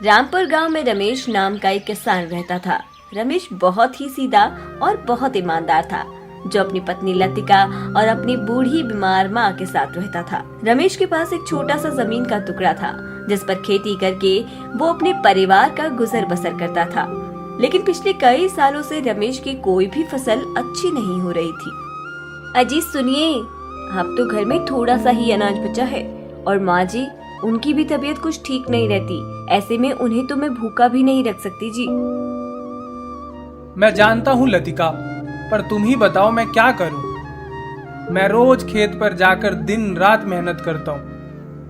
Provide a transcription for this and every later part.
रामपुर गांव में रमेश नाम का एक किसान रहता था। रमेश बहुत ही सीधा और बहुत ईमानदार था, जो अपनी पत्नी लतिका और अपनी बूढ़ी बीमार माँ के साथ रहता था। रमेश के पास एक छोटा सा जमीन का टुकड़ा था, जिस पर खेती करके वो अपने परिवार का गुजर बसर करता था। लेकिन पिछले कई सालों से रमेश की कोई भी फसल अच्छी नहीं हो रही थी। अजी सुनिए, अब तो घर में थोड़ा सा ही अनाज बचा है और माँ जी, उनकी भी तबीयत कुछ ठीक नहीं रहती। ऐसे में उन्हें तो मैं भूखा भी नहीं रख सकती जी। मैं जानता हूँ लतिका, पर तुम ही बताओ मैं क्या करूँ। मैं रोज खेत पर जाकर दिन रात मेहनत करता हूँ,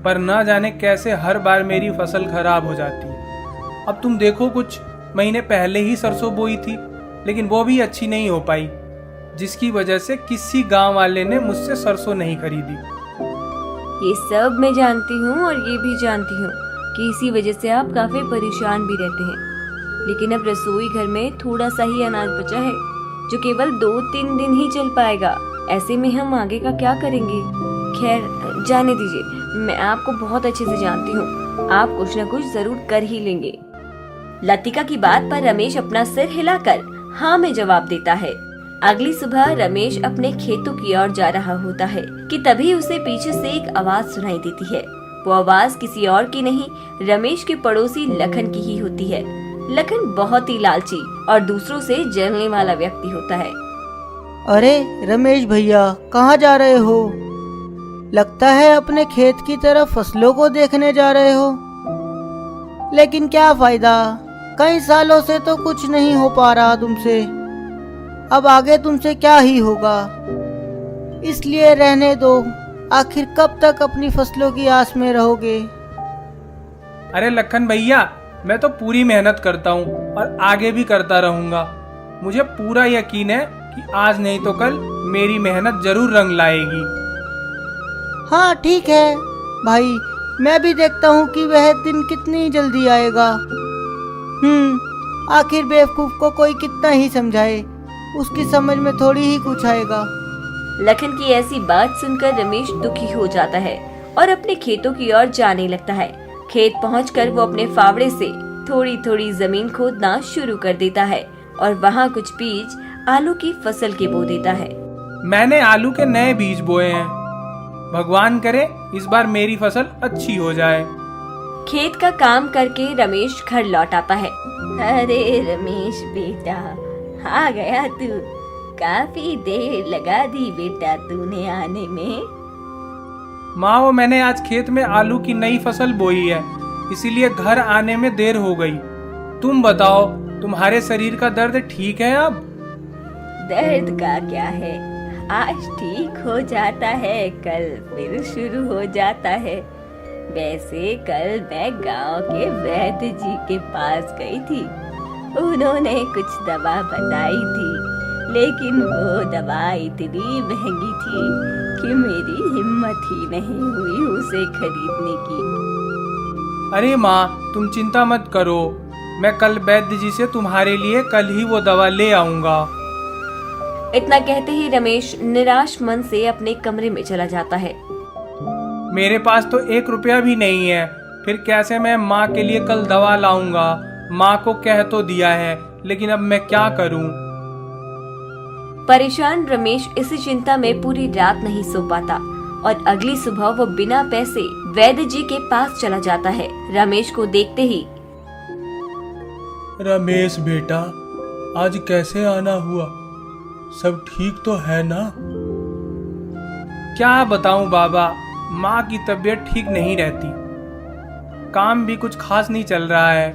पर न जाने कैसे हर बार मेरी फसल खराब हो जाती है। अब तुम देखो, कुछ महीने पहले ही सरसों बोई थी, लेकिन वो भी अच्छी नहीं हो पाई, जिसकी वजह से किसी गांव वाले ने मुझसे सरसों नहीं खरीदी। ये सब मैं जानती हूँ और ये भी जानती हूँ कि इसी वजह से आप काफी परेशान भी रहते हैं। लेकिन अब रसोई घर में थोड़ा सा ही अनाज बचा है, जो केवल 2-3 दिन ही चल पाएगा। ऐसे में हम आगे का क्या करेंगे? खैर जाने दीजिए, मैं आपको बहुत अच्छे से जानती हूँ, आप कुछ न कुछ जरूर कर ही लेंगे। लतिका की बात पर रमेश अपना सिर हिलाकर हाँ में जवाब देता है। अगली सुबह रमेश अपने खेतों की ओर जा रहा होता है कि तभी उसे पीछे से एक आवाज सुनाई देती है। वो आवाज किसी और की नहीं, रमेश के पड़ोसी लखन की ही होती है। लखन बहुत ही लालची और दूसरों से जलने वाला व्यक्ति होता है। अरे रमेश भैया, कहाँ जा रहे हो? लगता है अपने खेत की तरफ फसलों को देखने जा रहे हो। लेकिन क्या फायदा, कई सालों से तो कुछ नहीं हो पा रहा तुमसे। अब आगे तुमसे क्या ही होगा, इसलिए रहने दो। आखिर कब तक अपनी फसलों की आस में रहोगे? अरे लखन भैया, मैं तो पूरी मेहनत करता हूँ और आगे भी करता रहूंगा। मुझे पूरा यकीन है कि आज नहीं तो कल मेरी मेहनत जरूर रंग लाएगी। हाँ ठीक है भाई, मैं भी देखता हूँ कि वह दिन कितनी जल्दी आएगा। आखिर बेवकूफ को कोई कितना ही समझाए, उसकी समझ में थोड़ी ही कुछ आएगा। लखन की ऐसी बात सुनकर रमेश दुखी हो जाता है और अपने खेतों की ओर जाने लगता है। खेत पहुंचकर वो अपने फावड़े से थोड़ी थोड़ी जमीन खोदना शुरू कर देता है और वहाँ कुछ बीज आलू की फसल के बो देता है। मैंने आलू के नए बीज बोए हैं, भगवान करे इस बार मेरी फसल अच्छी हो जाए। खेत का काम करके रमेश घर लौट आता है। अरे रमेश बेटा, आ गया तू। काफी देर लगा दी बेटा तूने आने में। माँ, वो मैंने आज खेत में आलू की नई फसल बोई है, इसीलिए घर आने में देर हो गई। तुम बताओ, तुम्हारे शरीर का दर्द ठीक है अब? दर्द का क्या है, आज ठीक हो जाता है, कल फिर शुरू हो जाता है। वैसे कल मैं गांव के वैद्य जी के पास गई थी। उन्होंने कुछ दवा बताई थी, लेकिन वो दवा इतनी महंगी थी कि मेरी हिम्मत ही नहीं हुई उसे खरीदने की। अरे माँ, तुम चिंता मत करो, मैं कल वैद्य जी से तुम्हारे लिए कल ही वो दवा ले आऊंगा। इतना कहते ही रमेश निराश मन से अपने कमरे में चला जाता है। मेरे पास तो 1 रुपया भी नहीं है, फिर कैसे मैं माँ के लिए कल दवा लाऊंगा? माँ को कह तो दिया है, लेकिन अब मैं क्या करूं? परेशान रमेश इसी चिंता में पूरी रात नहीं सो पाता और अगली सुबह वो बिना पैसे वैद्य जी के पास चला जाता है। रमेश को देखते ही, रमेश बेटा, आज कैसे आना हुआ? सब ठीक तो है ना? क्या बताऊं बाबा, माँ की तबीयत ठीक नहीं रहती। काम भी कुछ खास नहीं चल रहा है,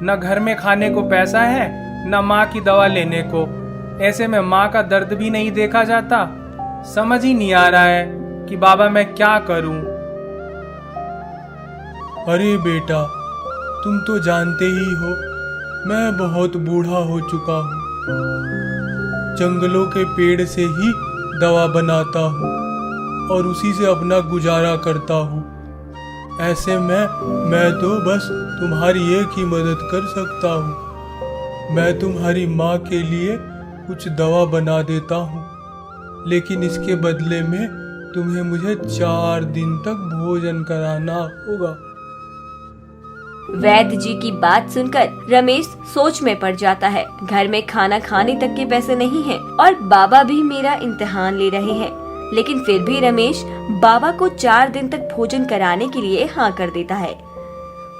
न घर में खाने को पैसा है, न माँ की दवा लेने को। ऐसे में माँ का दर्द भी नहीं देखा जाता। समझ ही नहीं आ रहा है कि बाबा मैं क्या करूं। अरे बेटा, तुम तो जानते ही हो, मैं बहुत बूढ़ा हो चुका हूँ। जंगलों के पेड़ से ही दवा बनाता हूँ और उसी से अपना गुजारा करता हूँ। ऐसे में मैं तो बस तुम्हारी एक ही मदद कर सकता हूँ। मैं तुम्हारी माँ के लिए कुछ दवा बना देता हूँ, लेकिन इसके बदले में तुम्हें मुझे 4 दिन तक भोजन कराना होगा। वैद्य जी की बात सुनकर रमेश सोच में पड़ जाता है। घर में खाना खाने तक के पैसे नहीं हैं और बाबा भी मेरा इम्तिहान ले रहे हैं, लेकिन फिर भी रमेश बाबा को 4 दिन तक भोजन कराने के लिए हाँ कर देता है।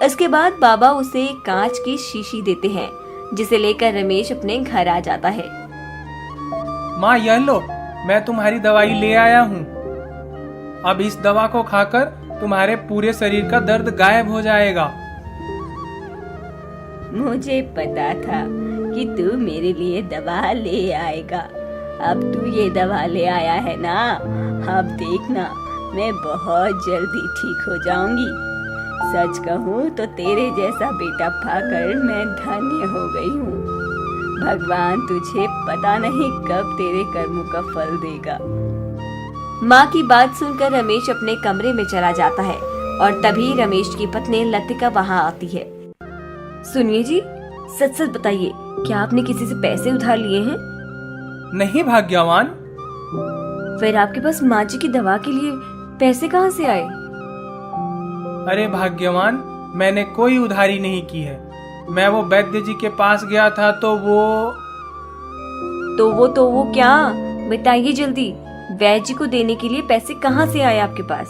इसके बाद बाबा उसे एक कांच की शीशी देते हैं, जिसे लेकर रमेश अपने घर आ जाता है। माँ यह लो, मैं तुम्हारी दवाई ले आया हूँ। अब इस दवा को खाकर तुम्हारे पूरे शरीर का दर्द गायब हो जाएगा। मुझे पता था कि तू मेरे लिए दवा ले आएगा। अब तू ये दवा ले आया है ना, अब देखना मैं बहुत जल्दी ठीक हो जाऊंगी। सच कहूँ तो तेरे जैसा बेटा पाकर मैं धन्य हो गई हूँ। भगवान तुझे पता नहीं कब तेरे कर्मों का फल देगा। माँ की बात सुनकर रमेश अपने कमरे में चला जाता है और तभी रमेश की पत्नी लतिका वहाँ आती है। सुनिए जी, सच सच बताइए, क्या आपने किसी से पैसे उधार लिए हैं? नहीं भाग्यवान। फिर आपके पास माँ जी की दवा के लिए पैसे कहाँ से आए? अरे भाग्यवान, मैंने कोई उधारी नहीं की है। मैं वो वैद्य जी के पास गया था तो वो क्या? बताइए जल्दी। वैद्य जी को देने के लिए पैसे कहाँ से आए आपके पास?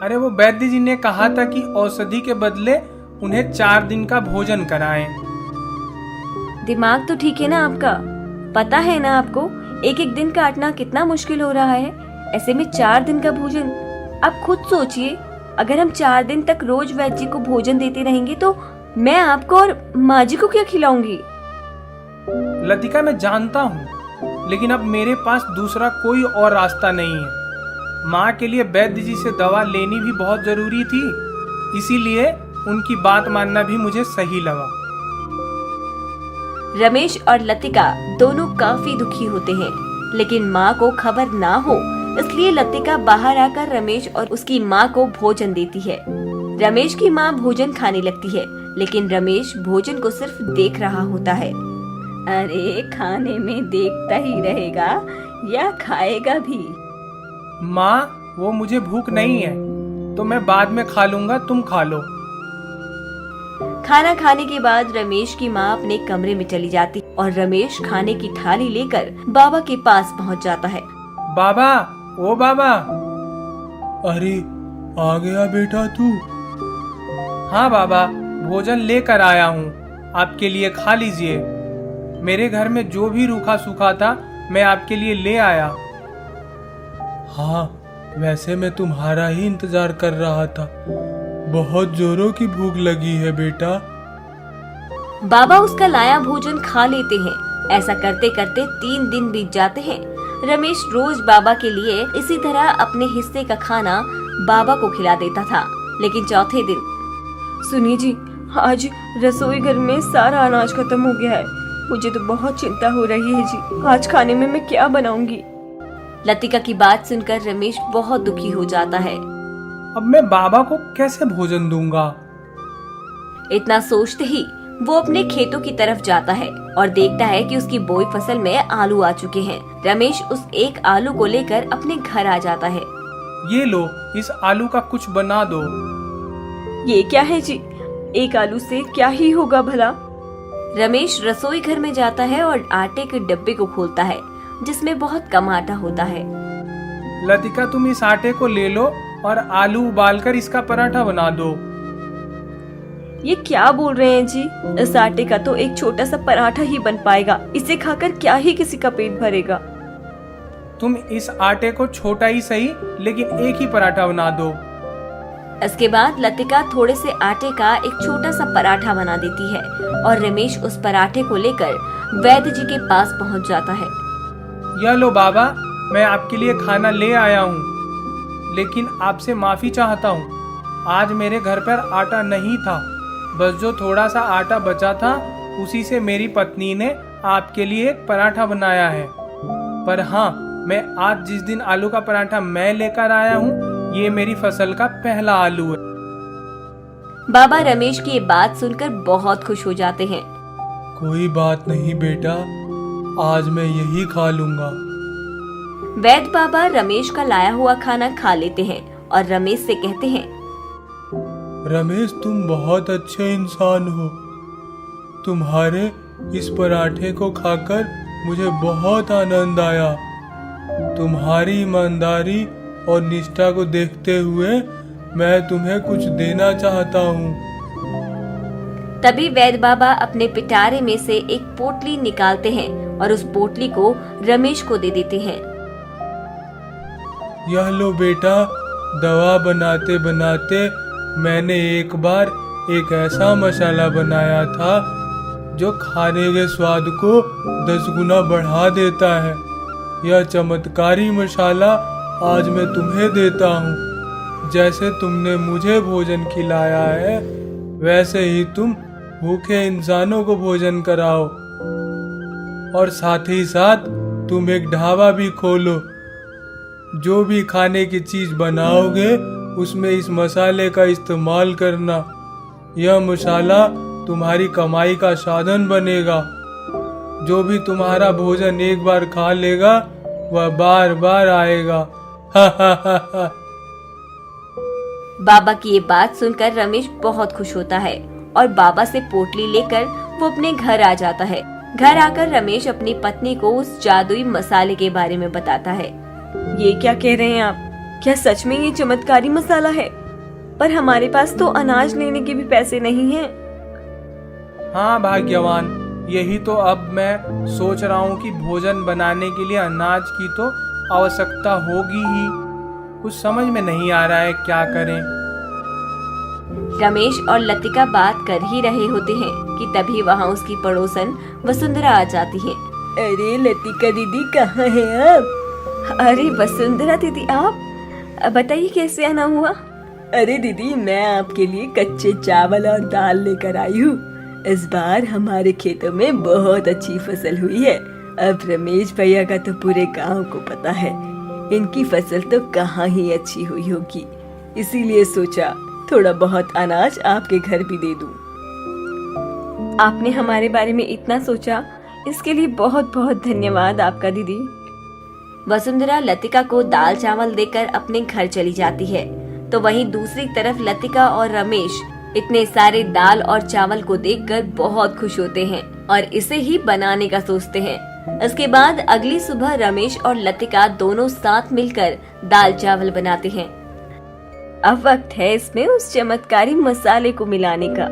अरे वो वैद्य जी ने कहा था कि औषधि के बदले उन्हें 4 दिन का भोजन कराएं। दिमाग तो ठीक है ना आपका? पता है ना आपको एक एक दिन काटना कितना मुश्किल हो रहा है, ऐसे में 4 दिन का भोजन। आप खुद सोचिए, अगर हम 4 दिन तक रोज वैद्य जी को भोजन देते रहेंगे तो मैं आपको और माँ जी को क्या खिलाऊंगी? लतिका, मैं जानता हूँ, लेकिन अब मेरे पास दूसरा कोई और रास्ता नहीं है। माँ के लिए वैद्य जी से दवा लेनी भी बहुत जरूरी थी, इसीलिए उनकी बात मानना भी मुझे सही लगा। रमेश और लतिका दोनों काफी दुखी होते हैं, लेकिन माँ को खबर ना हो इसलिए लतिका बाहर आकर रमेश और उसकी माँ को भोजन देती है। रमेश की माँ भोजन खाने लगती है, लेकिन रमेश भोजन को सिर्फ देख रहा होता है। अरे खाने में देखता ही रहेगा या खाएगा भी? माँ, वो मुझे भूख नहीं है, तो मैं बाद में खा लूंगा, तुम खा लो। खाना खाने के बाद रमेश की माँ अपने कमरे में चली जाती और रमेश खाने की थाली लेकर बाबा के पास पहुँच जाता है। बाबा, ओ बाबा। अरे आ गया बेटा तू? हाँ बाबा, भोजन लेकर आया हूँ, आपके लिए खा लीजिए। मेरे घर में जो भी रूखा सूखा था मैं आपके लिए ले आया। हाँ, वैसे मैं तुम्हारा ही इंतजार कर रहा था। बहुत जोरों की भूख लगी है बेटा। बाबा उसका लाया भोजन खा लेते हैं। ऐसा करते करते 3 दिन बीत जाते हैं। रमेश रोज बाबा के लिए इसी तरह अपने हिस्से का खाना बाबा को खिला देता था, लेकिन चौथे दिन, सुनिए जी, आज रसोई घर में सारा अनाज खत्म हो गया है। मुझे तो बहुत चिंता हो रही है जी, आज खाने में मैं क्या बनाऊंगी? लतिका की बात सुनकर रमेश बहुत दुखी हो जाता है। अब मैं बाबा को कैसे भोजन दूंगा? इतना सोचते ही वो अपने खेतों की तरफ जाता है और देखता है कि उसकी बोई फसल में आलू आ चुके हैं। रमेश उस एक आलू को लेकर अपने घर आ जाता है। ये लो, इस आलू का कुछ बना दो। ये क्या है जी? एक आलू से क्या ही होगा भला? रमेश रसोई घर में जाता है और आटे के डब्बे को खोलता है, जिसमें बहुत कम आटा होता है। लतिका, तुम इस आटे को ले लो और आलू उबालकर इसका पराठा बना दो। ये क्या बोल रहे हैं जी? इस आटे का तो एक छोटा सा पराठा ही बन पाएगा, इसे खाकर क्या ही किसी का पेट भरेगा? तुम इस आटे को छोटा ही सही, लेकिन एक ही पराठा बना दो। इसके बाद लतिका थोड़े से आटे का एक छोटा सा पराठा बना देती है और रमेश उस पराठे को लेकर वैद्य जी के पास पहुंच जाता है। यह लो बाबा, मैं आपके लिए खाना ले आया हूँ, लेकिन आपसे माफी चाहता हूँ। आज मेरे घर पर आटा नहीं था, बस जो थोड़ा सा आटा बचा था उसी से मेरी पत्नी ने आपके लिए एक पराठा बनाया है। पर हाँ, मैं आज जिस दिन आलू का पराठा मैं लेकर आया हूँ, ये मेरी फसल का पहला आलू है। बाबा रमेश की ये बात सुनकर बहुत खुश हो जाते हैं। कोई बात नहीं बेटा, आज मैं यही खा लूंगा। वैद्य बाबा रमेश का लाया हुआ खाना खा लेते हैं और रमेश से कहते हैं, रमेश, तुम बहुत अच्छे इंसान हो। तुम्हारे इस पराठे को खाकर मुझे बहुत आनंद आया। तुम्हारी ईमानदारी और निष्ठा को देखते हुए मैं तुम्हें कुछ देना चाहता हूँ। तभी वैद बाबा अपने पिटारे में से एक पोटली निकालते हैं और उस पोटली को रमेश को दे देते हैं। यह लो बेटा, दवा बनाते बनाते मैंने एक बार एक ऐसा मसाला बनाया था जो खाने के स्वाद को 10 गुना बढ़ा देता है। यह चमत्कारी मसाला आज मैं तुम्हें देता हूँ। जैसे तुमने मुझे भोजन खिलाया है, वैसे ही तुम भूखे इंसानों को भोजन कराओ। और साथ ही साथ तुम एक ढाबा भी खोलो। जो भी खाने की चीज बनाओगे उसमें इस मसाले का इस्तेमाल करना। यह मसाला तुम्हारी कमाई का साधन बनेगा। जो भी तुम्हारा भोजन एक बार खा लेगा वह बार बार आएगा। बाबा की ये बात सुनकर रमेश बहुत खुश होता है और बाबा से पोटली लेकर वो अपने घर आ जाता है। घर आकर रमेश अपनी पत्नी को उस जादुई मसाले के बारे में बताता है। ये क्या कह रहे हैं आप? क्या सच में ये चमत्कारी मसाला है? पर हमारे पास तो अनाज लेने के भी पैसे नहीं हैं। हाँ भाग्यवान, यही तो अब मैं सोच रहा हूँ कि भोजन बनाने के लिए अनाज की तो आवश्यकता होगी ही। कुछ समझ में नहीं आ रहा है क्या करें। रमेश और लतिका बात कर ही रहे होते हैं कि तभी वहाँ उसकी पड़ोसन वसुंधरा आ जाती है। अरे लतिका दीदी, कहाँ हैं आप? अरे वसुंधरा दीदी, आप बताइए कैसे आना हुआ? अरे दीदी, मैं आपके लिए कच्चे चावल और दाल लेकर आई हूँ। इस बार हमारे खेतों में बहुत अच्छी फसल हुई है। अब रमेश भैया का तो पूरे गांव को पता है। इनकी फसल तो कहाँ ही अच्छी हुई होगी, इसीलिए सोचा थोड़ा बहुत अनाज आपके घर भी दे दूं। आपने हमारे बारे में इतना सोचा, इसके लिए बहुत बहुत धन्यवाद आपका दीदी। वसुंधरा लतिका को दाल चावल देकर अपने घर चली जाती है। तो वहीं दूसरी तरफ लतिका और रमेश इतने सारे दाल और चावल को देखकर बहुत खुश होते हैं और इसे ही बनाने का सोचते हैं। इसके बाद अगली सुबह रमेश और लतिका दोनों साथ मिलकर दाल चावल बनाते हैं। अब वक्त है इसमें उस चमत्कारी मसाले को मिलाने का।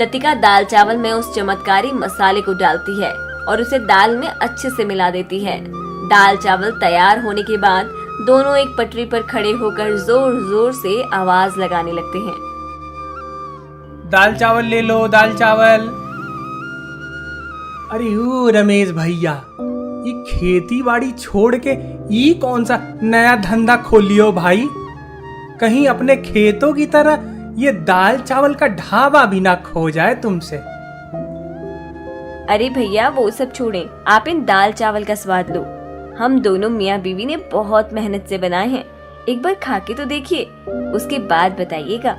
लतिका दाल चावल में उस चमत्कारी मसाले को डालती है और उसे दाल में अच्छे से मिला देती है। दाल चावल तैयार होने के बाद दोनों एक पटरी पर खड़े होकर जोर जोर से आवाज लगाने लगते हैं। दाल चावल ले लो, दाल चावल। अरे ओ रमेश भैया, ये खेती बाड़ी छोड़ के ये कौन सा नया धंधा खोलियो भाई? कहीं अपने खेतों की तरह ये दाल चावल का ढाबा भी ना खो जाए तुमसे। अरे भैया, वो सब छोड़ें, आप इन दाल चावल का स्वाद लो। हम दोनों मियाँ बीवी ने बहुत मेहनत से बनाए हैं। एक बार खा के तो देखिए, उसके बाद बताइएगा।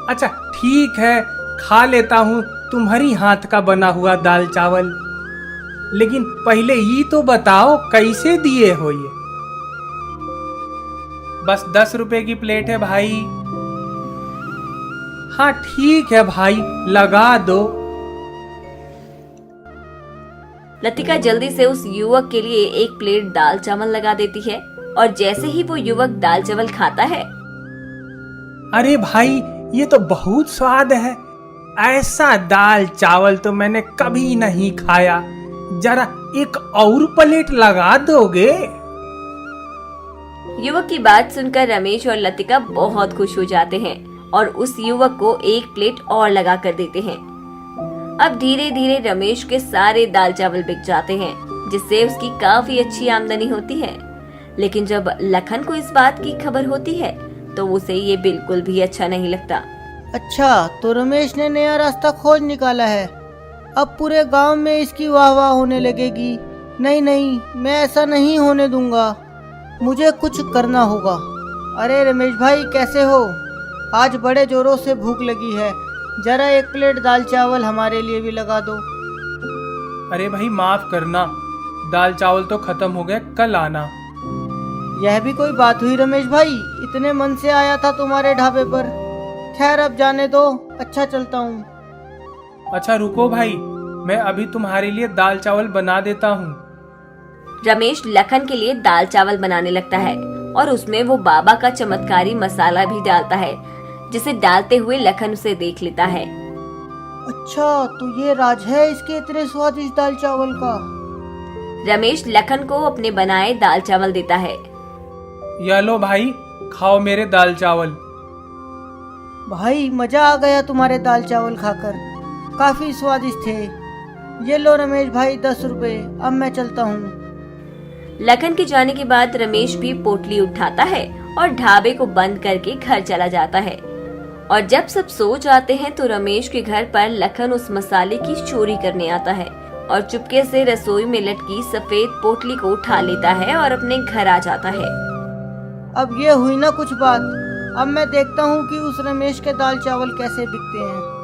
अच्छा ठीक है, खा लेता हूँ तुम्हारी हाथ का बना हुआ दाल चावल। लेकिन पहले ये तो बताओ कैसे दिए हो ये? बस 10 रुपए की प्लेट है भाई। हाँ ठीक है भाई, लगा दो। लतिका जल्दी से उस युवक के लिए एक प्लेट दाल चावल लगा देती है और जैसे ही वो युवक दाल चावल खाता है, अरे भाई ये तो बहुत स्वाद है। ऐसा दाल चावल तो मैंने कभी नहीं खाया। जरा एक और प्लेट लगा दोगे? युवक की बात सुनकर रमेश और लतिका बहुत खुश हो जाते हैं और उस युवक को एक प्लेट और लगा कर देते हैं। अब धीरे धीरे रमेश के सारे दाल चावल बिक जाते हैं, जिससे उसकी काफी अच्छी आमदनी होती है। लेकिन जब लखन को इस बात की खबर होती है तो उसे ये बिल्कुल भी अच्छा नहीं लगता। अच्छा, तो रमेश ने नया रास्ता खोज निकाला है। अब पूरे गांव में इसकी वाह वाह होने लगेगी। नहीं नहीं, मैं ऐसा नहीं होने दूंगा। मुझे कुछ करना होगा। अरे रमेश भाई, कैसे हो? आज बड़े जोरों से भूख लगी है। जरा एक प्लेट दाल चावल हमारे लिए भी लगा दो। अरे भाई माफ करना, दाल चावल तो खत्म हो गए, कल आना। यह भी कोई बात हुई रमेश भाई? इतने मन से आया था तुम्हारे ढाबे पर। खैर अब जाने दो, अच्छा चलता हूँ। अच्छा रुको भाई, मैं अभी तुम्हारे लिए दाल चावल बना देता हूँ। रमेश लखन के लिए दाल चावल बनाने लगता है और उसमें वो बाबा का चमत्कारी मसाला भी डालता है, जिसे डालते हुए लखन उसे देख लेता है। अच्छा, तो ये राज है इसके इतने स्वादिष्ट दाल चावल का। रमेश लखन को अपने बनाए दाल चावल देता है। या लो भाई, खाओ मेरे दाल चावल। भाई मजा आ गया तुम्हारे दाल चावल खाकर, काफी स्वादिष्ट थे। ये लो रमेश भाई 10 रुपए, अब मैं चलता हूँ। लखन के जाने के बाद रमेश भी पोटली उठाता है और ढाबे को बंद करके घर चला जाता है। और जब सब सो जाते हैं तो रमेश के घर पर लखन उस मसाले की चोरी करने आता है और चुपके से रसोई में लटकी सफेद पोटली को उठा लेता है और अपने घर आ जाता है। अब ये हुई ना कुछ बात। अब मैं देखता हूँ कि उस रमेश के दाल चावल कैसे बिकते हैं।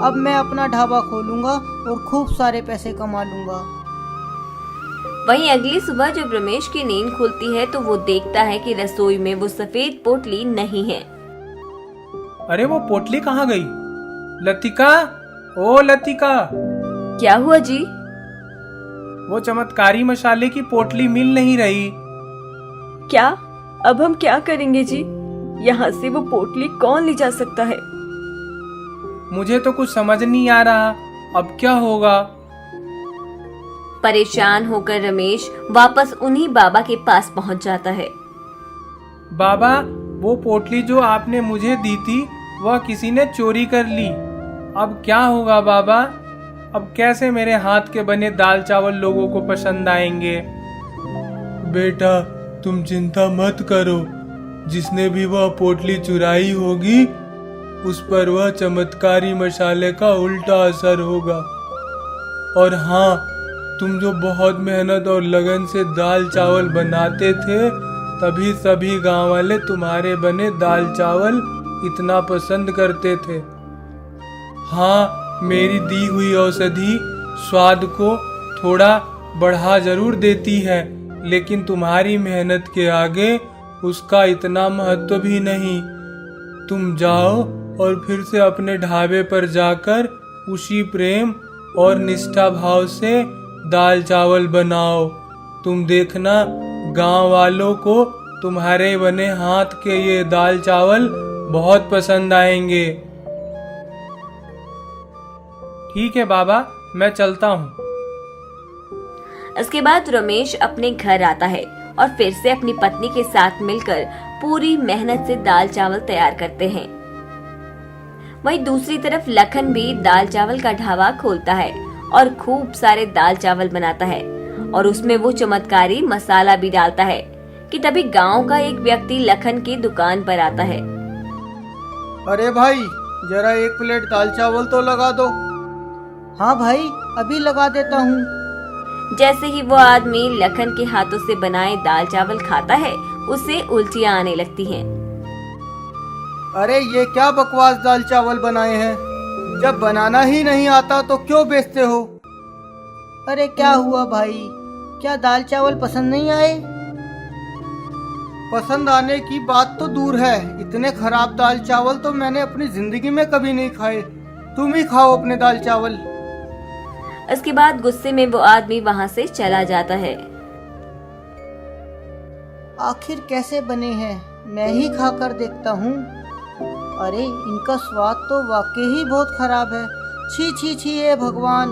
अब मैं अपना ढाबा खोलूंगा और खूब सारे पैसे कमा लूंगा। वहीं अगली सुबह जब रमेश की नींद खुलती है तो वो देखता है कि रसोई में वो सफेद पोटली नहीं है। अरे वो पोटली कहाँ गई? लतिका, ओ लतिका, क्या हुआ जी? वो चमत्कारी मसाले की पोटली मिल नहीं रही। क्या? अब हम क्या करेंगे जी? यहाँ से वो पोटली कौन ले जा सकता है? मुझे तो कुछ समझ नहीं आ रहा, अब क्या होगा? परेशान होकर रमेश वापस उन्हीं बाबा के पास पहुँच जाता है। बाबा, वो पोटली जो आपने मुझे दी थी वह किसी ने चोरी कर ली। अब क्या होगा बाबा? अब कैसे मेरे हाथ के बने दाल चावल लोगों को पसंद आएंगे? बेटा तुम चिंता मत करो, जिसने भी वह पोटली चुराई होगी उस पर वह चमत्कारी मसाले का उल्टा असर होगा। और हाँ, तुम जो बहुत मेहनत और लगन से दाल चावल बनाते थे, तभी सभी गांव वाले तुम्हारे बने दाल चावल इतना पसंद करते थे। हाँ, मेरी दी हुई औषधि स्वाद को थोड़ा बढ़ा जरूर देती है, लेकिन तुम्हारी मेहनत के आगे उसका इतना महत्व भी नहीं। तुम जाओ और फिर से अपने ढाबे पर जाकर उसी प्रेम और निष्ठा भाव से दाल चावल बनाओ। तुम देखना, गांव वालों को तुम्हारे बने हाथ के ये दाल चावल बहुत पसंद आएंगे। ठीक है बाबा, मैं चलता हूँ। इसके बाद रमेश अपने घर आता है और फिर से अपनी पत्नी के साथ मिलकर पूरी मेहनत से दाल चावल तैयार करते हैं। वहीं दूसरी तरफ लखन भी दाल चावल का ढाबा खोलता है और खूब सारे दाल चावल बनाता है और उसमें वो चमत्कारी मसाला भी डालता है कि तभी गांव का एक व्यक्ति लखन की दुकान पर आता है। अरे भाई, जरा 1 प्लेट दाल चावल तो लगा दो। हाँ भाई, अभी लगा देता हूँ। जैसे ही वो आदमी लखन के हाथों से बनाए दाल चावल खाता है, उसे उल्टियां आने लगती हैं। अरे ये क्या बकवास दाल चावल बनाए हैं? जब बनाना ही नहीं आता तो क्यों बेचते हो? अरे क्या हुआ भाई, क्या दाल चावल पसंद नहीं आए? पसंद आने की बात तो दूर है, इतने खराब दाल चावल तो मैंने अपनी जिंदगी में कभी नहीं खाए। तुम ही खाओ अपने दाल चावल। इसके बाद गुस्से में वो आदमी वहाँ से चला जाता है। आखिर कैसे बने हैं, मैं ही खाकर देखता हूँ। अरे इनका स्वाद तो वाकई ही बहुत खराब है। छी छी छी, ये भगवान,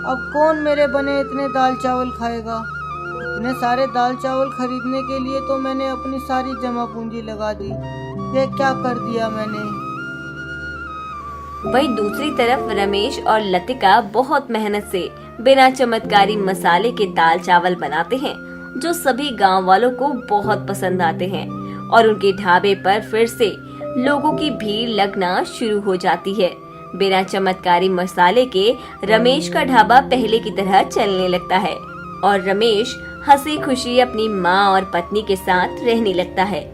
अब कौन मेरे बने इतने दाल चावल खाएगा? इतने सारे दाल चावल खरीदने के लिए तो मैंने अपनी सारी जमा पूंजी लगा दी। ये क्या कर दिया मैंने? वहीं दूसरी तरफ रमेश और लतिका बहुत मेहनत से बिना चमत्कारी मसाले के दाल चावल बनाते हैं, जो सभी गांव वालों को बहुत पसंद आते हैं और उनके ढाबे पर फिर से लोगों की भीड़ लगना शुरू हो जाती है। बिना चमत्कारी मसाले के रमेश का ढाबा पहले की तरह चलने लगता है और रमेश हंसी खुशी अपनी माँ और पत्नी के साथ रहने लगता है।